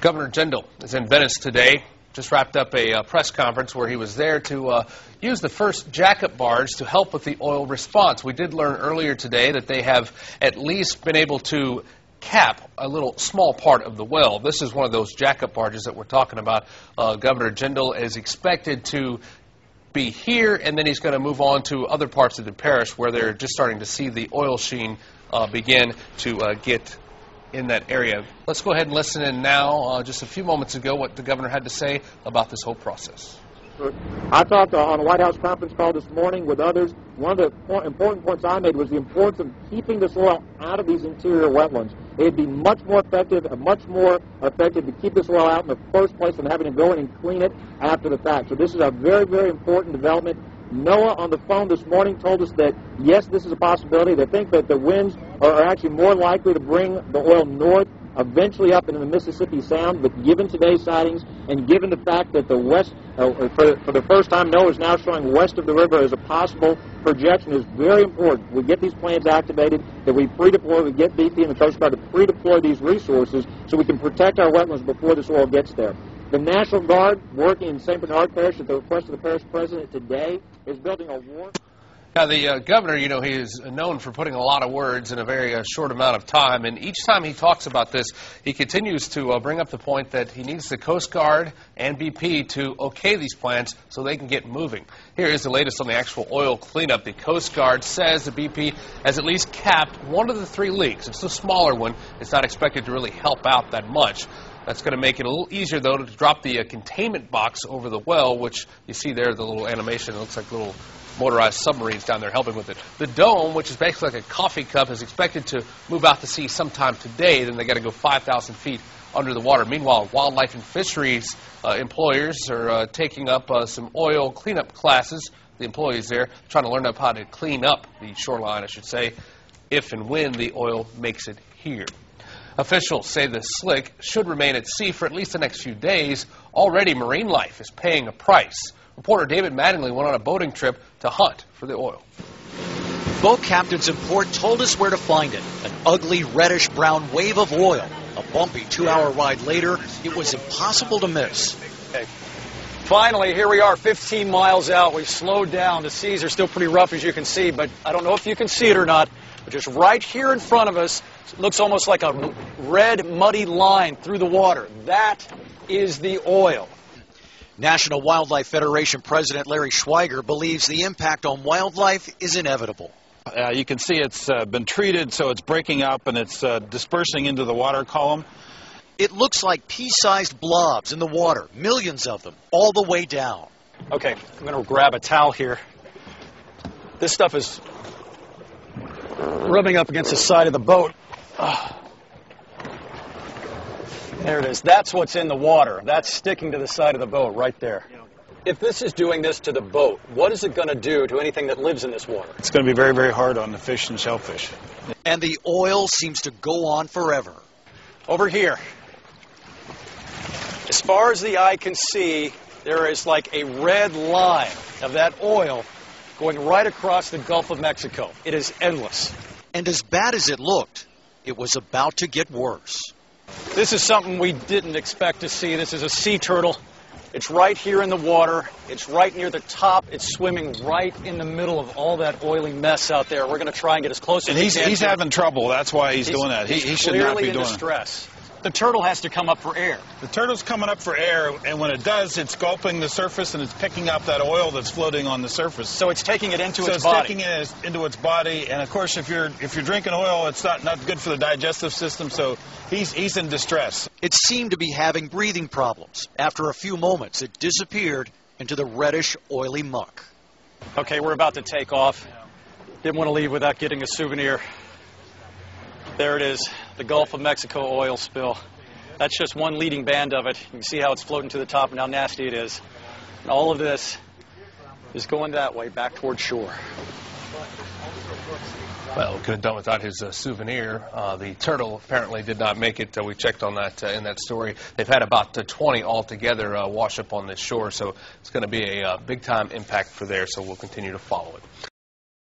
Governor Jindal is in Venice today. Just wrapped up a press conference where he was there to use the first jack-up barge to help with the oil response. We did learn earlier today that they have at least been able to cap a little small part of the well. This is one of those jack-up barges that we're talking about. Governor Jindal is expected to be here, and then he's going to move on to other parts of the parish where they're just starting to see the oil sheen begin to get in that area. Let's go ahead and listen in now, just a few moments ago, what the governor had to say about this whole process. I talked on a White House conference call this morning with others. One of the important points I made was the importance of keeping this oil out of these interior wetlands. It would be much more effective to keep this oil out in the first place than having to go in and clean it after the fact. So this is a very, very important development. NOAA on the phone this morning told us that, yes, this is a possibility. They think that the winds are actually more likely to bring the oil north, eventually up into the Mississippi Sound. But given today's sightings and given the fact that the west, for the first time, NOAA is now showing west of the river as a possible projection, is very important. We get these plans activated, that we pre-deploy, we get BP and the Coast Guard to pre-deploy these resources so we can protect our wetlands before this oil gets there. The National Guard, working in St. Bernard Parish at the request of the parish president today, is building a war. Now, the governor, you know, he is known for putting a lot of words in a very short amount of time, and each time he talks about this, he continues to bring up the point that he needs the Coast Guard and BP to okay these plans so they can get moving. Here is the latest on the actual oil cleanup. The Coast Guard says the BP has at least capped one of the 3 leaks. It's the smaller one. It's not expected to really help out that much. That's going to make it a little easier, though, to drop the containment box over the well, which you see there, the little animation. It looks like little motorized submarines down there helping with it. The dome, which is basically like a coffee cup, is expected to move out to sea sometime today. Then they got to go 5,000 feet under the water. Meanwhile, wildlife and fisheries employers are taking up some oil cleanup classes. The employees there trying to learn up how to clean up the shoreline, I should say, if and when the oil makes it here. Officials say the slick should remain at sea for at least the next few days. Already, marine life is paying a price. Reporter David Mattingly went on a boating trip to hunt for the oil. Boat captains in port told us where to find it. An ugly reddish-brown wave of oil. A bumpy 2-hour ride later, it was impossible to miss. Okay. Finally, here we are 15 miles out. We've slowed down. The seas are still pretty rough, as you can see, but I don't know if you can see it or not. But just right here in front of us, it looks almost like a red, muddy line through the water. That is the oil. National Wildlife Federation President Larry Schweiger believes the impact on wildlife is inevitable. You can see it's been treated, so it's breaking up and it's dispersing into the water column. It looks like pea-sized blobs in the water, millions of them, all the way down. Okay, I'm going to grab a towel here. This stuff is rubbing up against the side of the boat. There it is. That's what's in the water. That's sticking to the side of the boat right there. If this is doing this to the boat, what is it going to do to anything that lives in this water? It's going to be very, very hard on the fish and shellfish. And the oil seems to go on forever. Over here, as far as the eye can see, there is like a red line of that oil going right across the Gulf of Mexico. It is endless. And as bad as it looked, it was about to get worse. This is something we didn't expect to see. This is a sea turtle. It's right here in the water. It's right near the top. It's swimming right in the middle of all that oily mess out there. We're going to try and get as close as we can. And he's having trouble. That's why he's doing that. He should not be doing it. Clearly in distress. The turtle has to come up for air. The turtle's coming up for air, and when it does, it's gulping the surface and it's picking up that oil that's floating on the surface. So it's taking it into its body. So it's taking it into its body, and of course, if you're drinking oil, it's not good for the digestive system. So he's in distress. It seemed to be having breathing problems. After a few moments, it disappeared into the reddish, oily muck. Okay, we're about to take off. Didn't want to leave without getting a souvenir. There it is, the Gulf of Mexico oil spill. That's just one leading band of it. You can see how it's floating to the top and how nasty it is. And all of this is going that way, back towards shore. Well, could have done without his souvenir. The turtle apparently did not make it. We checked on that in that story. They've had about 20 altogether wash up on this shore, so it's going to be a big-time impact for there, so we'll continue to follow it.